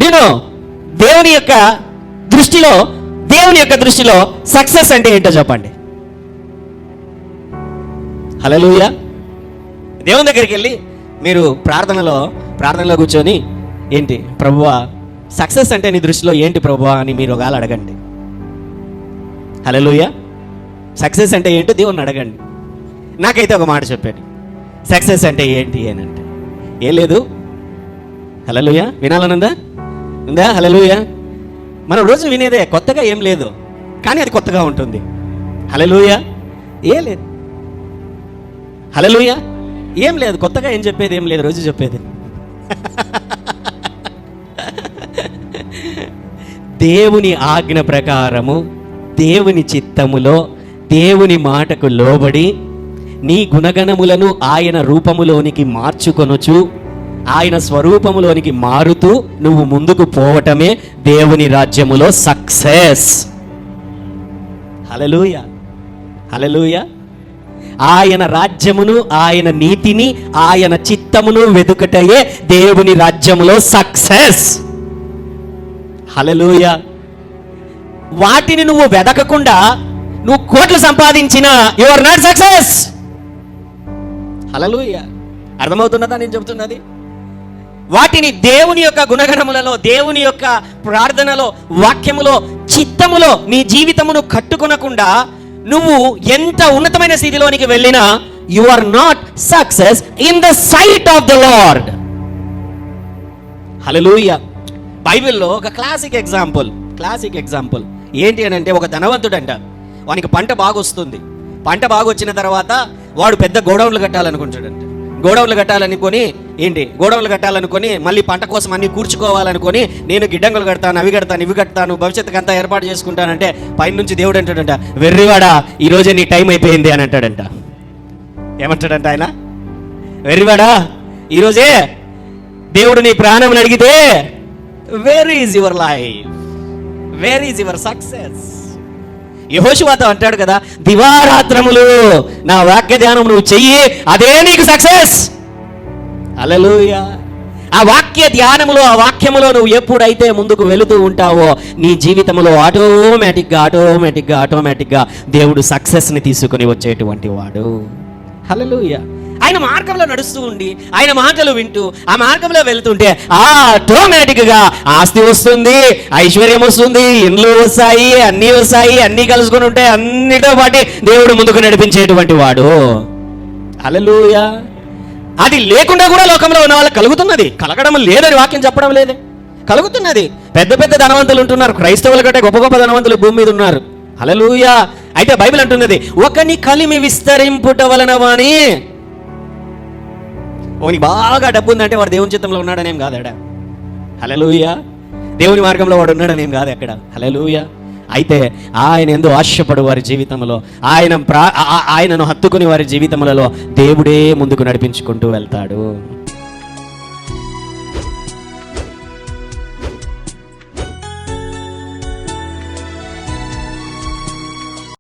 నేను దేవుని యొక్క దృష్టిలో సక్సెస్ అంటే ఏంటో చెప్పండి. హల్లెలూయా. దేవుని దగ్గరికి వెళ్ళి మీరు ప్రార్థనలో కూర్చొని, ఏంటి ప్రభువా సక్సెస్ అంటే నీ దృష్టిలో ఏంటి ప్రభువా అని మీరు ఒకవేళ అడగండి. హల్లెలూయా. సక్సెస్ అంటే ఏంటో దేవుని అడగండి. నాకైతే ఒక మాట చెప్పాడు, సక్సెస్ అంటే ఏంటి అని అంటే ఏం లేదు. హల్లెలూయా. వినాలనుందా? ఉందా? హల్లెలూయా. మనం రోజు వినేదే, కొత్తగా ఏం లేదు, కానీ అది కొత్తగా ఉంటుంది. హల్లెలూయా. ఏం లేదు. హల్లెలూయా. ఏం లేదు, కొత్తగా ఏం చెప్పేది ఏం లేదు, రోజు చెప్పేది. దేవుని ఆజ్ఞ ప్రకారము, దేవుని చిత్తములో, దేవుని మాటకు లోబడి నీ గుణగణములను ఆయన రూపములోనికి మార్చుకొనుచు, ఆయన స్వరూపములోనికి మారుతూ నువ్వు ముందుకు పోవటమే దేవుని రాజ్యములో సక్సెస్. హల్లెలూయా. హల్లెలూయా. ఆయన రాజ్యమును, ఆయన నీతిని, ఆయన చిత్తమును వెతుకటయే దేవుని రాజ్యములో సక్సెస్. హల్లెలూయా. వాటిని నువ్వు వెదకకుండా నువ్వు కోట్లు సంపాదించినా యు ఆర్ నాట్ సక్సెస్. హల్లెలూయా. అర్థమవుతున్నదా నేను చెబుతున్నది? వాటిని దేవుని యొక్క గుణగణములలో, దేవుని యొక్క ప్రార్థనలో, వాక్యములో, చిత్తములో నీ జీవితమును కట్టుకొనకుండా నువ్వు ఎంత ఉన్నతమైన స్థితిలోనికి వెళ్ళినా you are not success in the sight of the Lord. Hallelujah. బైబిల్లో ఒక క్లాసిక్ ఎగ్జాంపుల్ ఏంటి అని అంటే, ఒక ధనవంతుడంట, వానికి పంట బాగా వస్తుంది. పంట బాగా వచ్చిన తర్వాత వాడు పెద్ద గోడౌన్లు కట్టాలనుకుంటాడంట. గోడౌన్లు కట్టాలనుకొని మళ్ళీ పంట కోసం అన్ని కూర్చుకోవాలనుకొని, నేను గిడ్డంగులు కడతాను, అవి కడతాను, ఇవి కడతాను, భవిష్యత్తుకి అంతా ఏర్పాటు చేసుకుంటానంటే పైనుంచి దేవుడు అంటాడంట, వెర్రివాడా ఈరోజే నీ టైం అయిపోయింది అని అంటాడంట. ఏమంటాడంట ఆయన? వెర్రివాడా ఈరోజే దేవుడు నీ ప్రాణం అడిగితే where is your life, where is your success? యెహోషువతో అంటాడు కదా, దివారాత్రములు నా వాక్య ధ్యానం నువ్వు చెయ్యి, అదే నీకు సక్సెస్. హల్లెలూయా. ఆ వాక్య ధ్యానములో, ఆ వాక్యములో నువ్వు ఎప్పుడైతే ముందుకు వెళుతూ ఉంటావో నీ జీవితంలో ఆటోమేటిక్గా దేవుడు సక్సెస్ని తీసుకుని వచ్చేటువంటి వాడు. హల్లెలూయా. ఆయన మార్గంలో నడుస్తూ ఉండి, ఆయన మాటలు వింటూ ఆ మార్గంలో వెళ్తుంటే ఆటోమేటిక్గా ఆస్తి వస్తుంది, ఐశ్వర్యం వస్తుంది, ఇండ్లు వస్తాయి, అన్నీ కలుసుకొని ఉంటాయి. అన్నిటితో పాటు దేవుడు ముందుకు నడిపించేటువంటి వాడు. హల్లెలూయా. అది లేకుండా కూడా లోకంలో ఉన్న వాళ్ళకి కలుగుతున్నది. కలగడం లేదని వాక్యం చెప్పడం లేదే, కలుగుతున్నది. పెద్ద పెద్ద ధనవంతులు ఉంటున్నారు, క్రైస్తవుల కంటే గొప్ప గొప్ప ధనవంతులు భూమి మీద ఉన్నారు. హల్లెలూయా. అయితే బైబిల్ అంటున్నది, ఒకని కలిమి విస్తరింపుట వలన వాని, ఓనికి బాగా డబ్బు ఉందంటే వాడు దేవుని చిత్తంలో ఉన్నాడనేం కాదాడా? హల్లెలూయా. దేవుని మార్గంలో వాడు ఉన్నాడనేం కాదు అక్కడ. హల్లెలూయా. అయితే ఆయన ఎందు ఆశపడు వారి జీవితంలో, ఆయనను హత్తుకుని వారి జీవితములలో దేవుడే ముందుకు నడిపించుకుంటూ వెళ్తాడు.